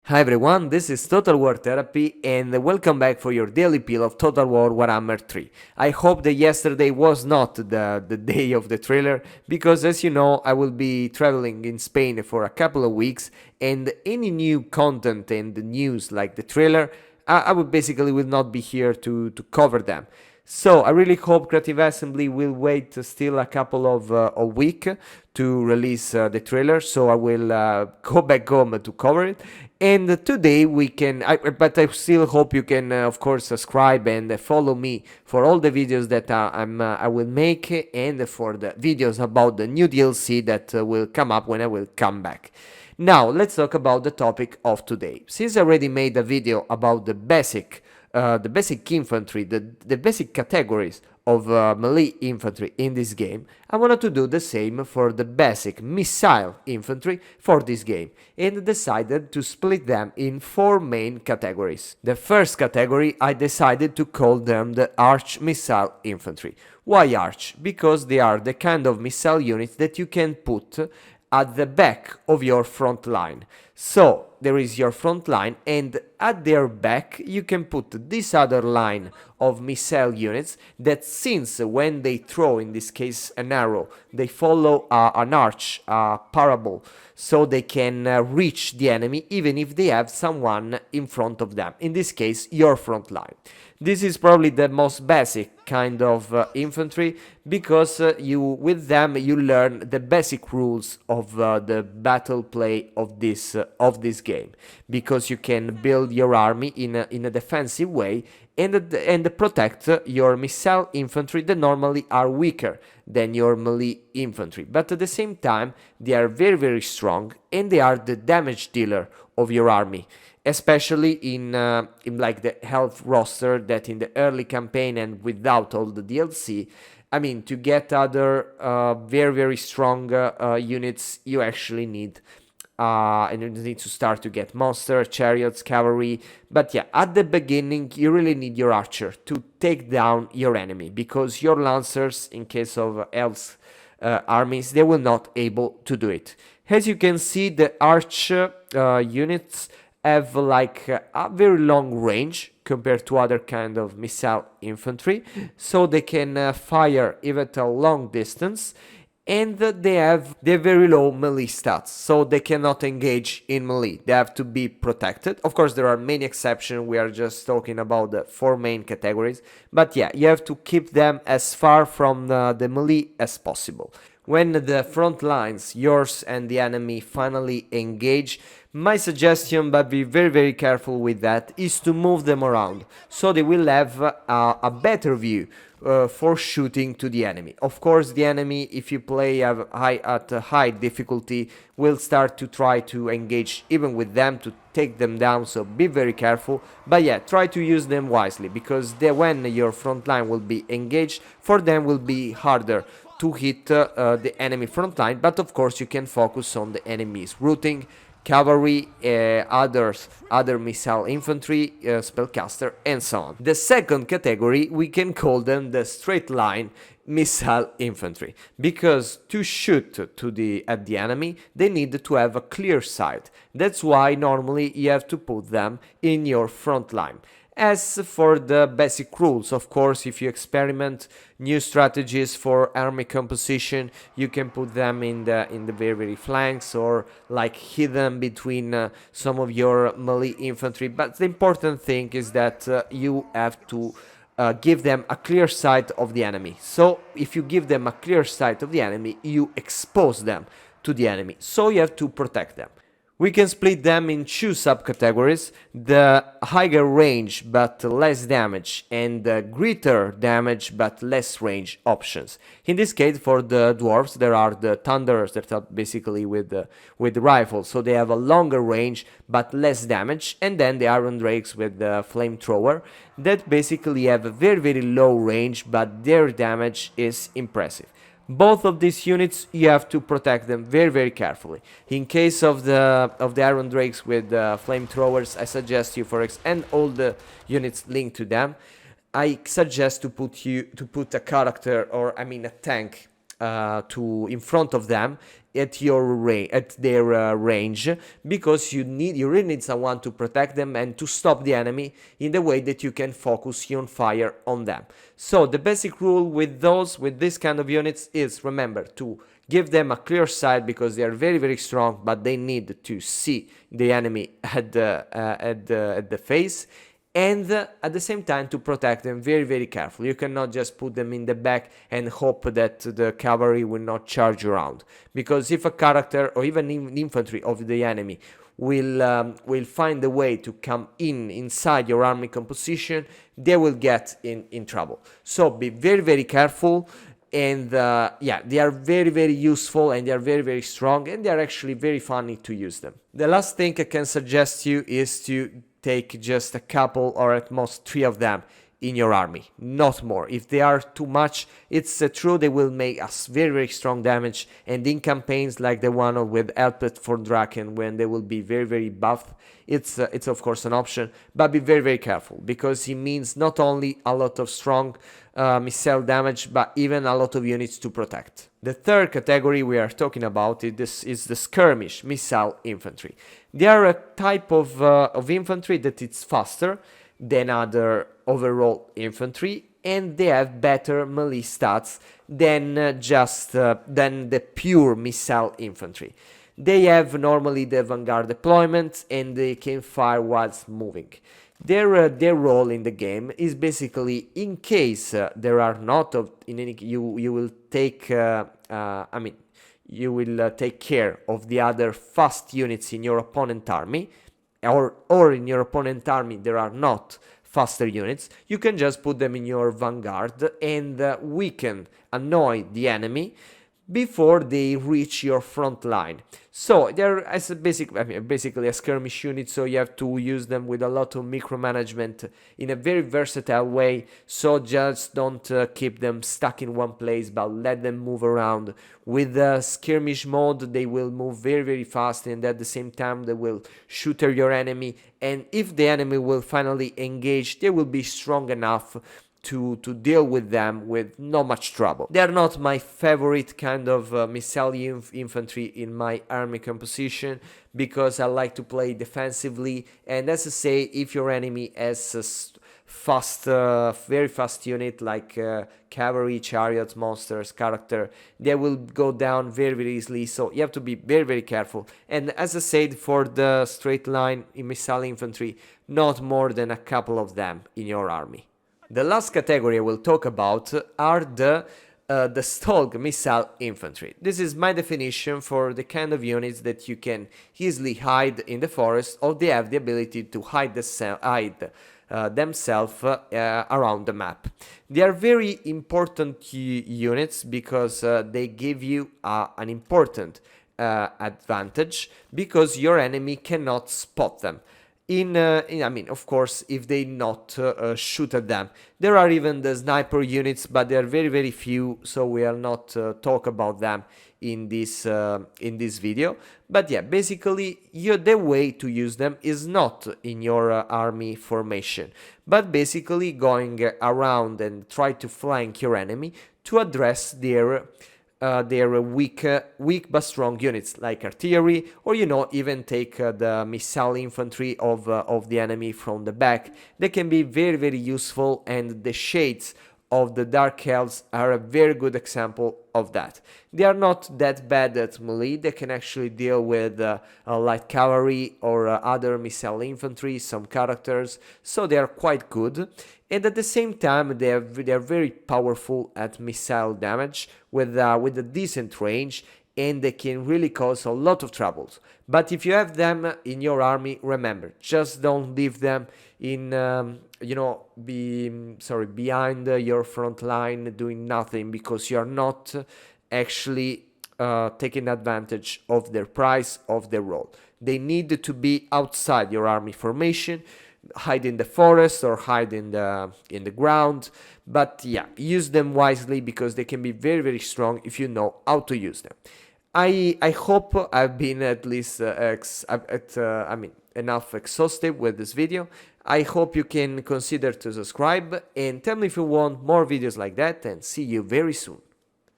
Hi everyone, this is Total War Therapy and welcome back for your daily peel of Total War Warhammer 3. I hope that yesterday was not the day of the trailer, because as you know I will be traveling in Spain for a couple of weeks, and any new content and news like the trailer, I will basically will not be here to cover them. So I really hope Creative Assembly will wait still a couple of a week to release the trailer, so I will go back home to cover it. And today we can, but I still hope you can, of course, subscribe and follow me for all the videos that I will make, and for the videos about the new DLC that will come up when I will come back. Now let's talk about the topic of today. Since I already made a video about the basic infantry, the basic categories of melee infantry in this game, I wanted to do the same for the basic missile infantry for this game, and decided to split them in 4 main categories. The first category I decided to call them the arch missile infantry. Why arch? Because they are the kind of missile units that you can put at the back of your front line. So there is your front line, and at their back you can put this other line of missile units that, since when they throw, in this case an arrow, they follow an arch, a parable, so they can reach the enemy even if they have someone in front of them, in this case your front line. This is probably the most basic kind of infantry, because with them you learn the basic rules of the battle play of this game, because you can build your army in a defensive way and protect your missile infantry that normally are weaker than your melee infantry, but at the same time they are very strong, and they are the damage dealer of your army, especially in like the health roster, that in the early campaign and without all the DLC, I mean, to get other very strong units, you actually need and you need to start to get monster, chariots, cavalry. But yeah, at the beginning you really need your archer to take down your enemy, because your lancers, in case of elves armies, they will not able to do it. As you can see, the arch units have like a very long range compared to other kind of missile infantry, so they can fire even at a long distance, and they have very low melee stats, so they cannot engage in melee. They have to be protected. Of course, there are many exceptions. We are just talking about the 4 main categories, but yeah, you have to keep them as far from the melee as possible. When the front lines, yours and the enemy, finally engage, my suggestion, but be very careful with that, is to move them around, so they will have a better view for shooting to the enemy. Of course, the enemy, if you play at a high difficulty, will start to try to engage even with them to take them down, so be very careful. But yeah, try to use them wisely, because when your front line will be engaged, for them will be harder to hit the enemy front line. But of course you can focus on the enemy's routing, cavalry, other missile infantry, spellcaster, and so on. The second category, we can call them the straight line missile infantry, because to shoot at the enemy they need to have a clear sight. That's why normally you have to put them in your front line. As for the basic rules, of course, if you experiment new strategies for army composition, you can put them in the very flanks, or like hidden between some of your melee infantry. But the important thing is that you have to give them a clear sight of the enemy. So if you give them a clear sight of the enemy, you expose them to the enemy. So you have to protect them. We can split them in 2 subcategories: the higher range but less damage, and the greater damage but less range options. In this case, for the dwarves, there are the thunderers that are basically with the rifles, so they have a longer range but less damage, and then the iron drakes with the flamethrower that basically have a very low range, but their damage is impressive. Both of these units, you have to protect them very carefully. In case of the Iron Drakes with flamethrowers, I suggest you, and all the units linked to them, I suggest to put a character, or I mean a tank, to in front of them at their range, because you really need someone to protect them and to stop the enemy in the way that you can focus your fire on them. So the basic rule with this kind of units is, remember to give them a clear sight, because they are very strong, but they need to see the enemy at the face, and at the same time to protect them very carefully. You cannot just put them in the back and hope that the cavalry will not charge around, because if a character or even infantry of the enemy will find a way to come inside your army composition, they will get in trouble. So be very careful. And yeah, they are very useful, and they are very strong, and they are actually very funny to use them. The last thing I can suggest you is to take just a couple or at most 3 of them in your army, not more. If they are too much, it's true they will make us very strong damage, and in campaigns like the one with Helped for Draken, when they will be very buffed, it's of course an option, but be very careful, because it means not only a lot of strong missile damage, but even a lot of units to protect. The third category we are talking about is the Skirmish missile infantry. They are a type of infantry that is faster than other overall infantry, and they have better melee stats than than the pure missile infantry. They have normally the vanguard deployment, and they can fire whilst moving. Their role in the game is basically, in case there are not you will take you will take care of the other fast units in your opponent army, or in your opponent army there are not faster units. You can just put them in your vanguard and annoy the enemy before they reach your front line. So they're basically a skirmish unit, so you have to use them with a lot of micromanagement in a very versatile way. So just don't keep them stuck in one place, but let them move around. With the skirmish mode, they will move very fast, and at the same time they will shoot at your enemy, and if the enemy will finally engage, they will be strong enough to deal with them with not much trouble. They are not my favorite kind of missile infantry in my army composition, because I like to play defensively, and as I say, if your enemy has a very fast unit like cavalry, chariots, monsters, character, they will go down very easily, so you have to be very careful. And as I said, for the straight line in missile infantry, not more than a couple of them in your army. The last category I will talk about are the Stalk missile infantry. This is my definition for the kind of units that you can easily hide in the forest, or they have the ability to hide themselves around the map. They are very important units, because they give you an important advantage, because your enemy cannot spot them. Of course, if they not shoot at them. There are even the sniper units, but they are very few, so we will not talk about them in this video. But yeah, basically, the way to use them is not in your army formation, but basically going around and try to flank your enemy to address their weak but strong units like artillery, or even take the missile infantry of the enemy from the back. They can be very useful, and the shades of the Dark Elves are a very good example of that. They are not that bad at melee. They can actually deal with light cavalry or other missile infantry, some characters, so they are quite good. And at the same time, they are very powerful at missile damage with a decent range, and they can really cause a lot of troubles. But if you have them in your army, remember, just don't leave them in behind your front line doing nothing, because you are not actually taking advantage of their price, of their role. They need to be outside your army formation, hide in the forest or hide in the ground. But yeah, use them wisely, because they can be very strong if you know how to use them. I hope I've been at least enough exhaustive with this video. I hope you can consider to subscribe, and tell me if you want more videos like that, and see you very soon.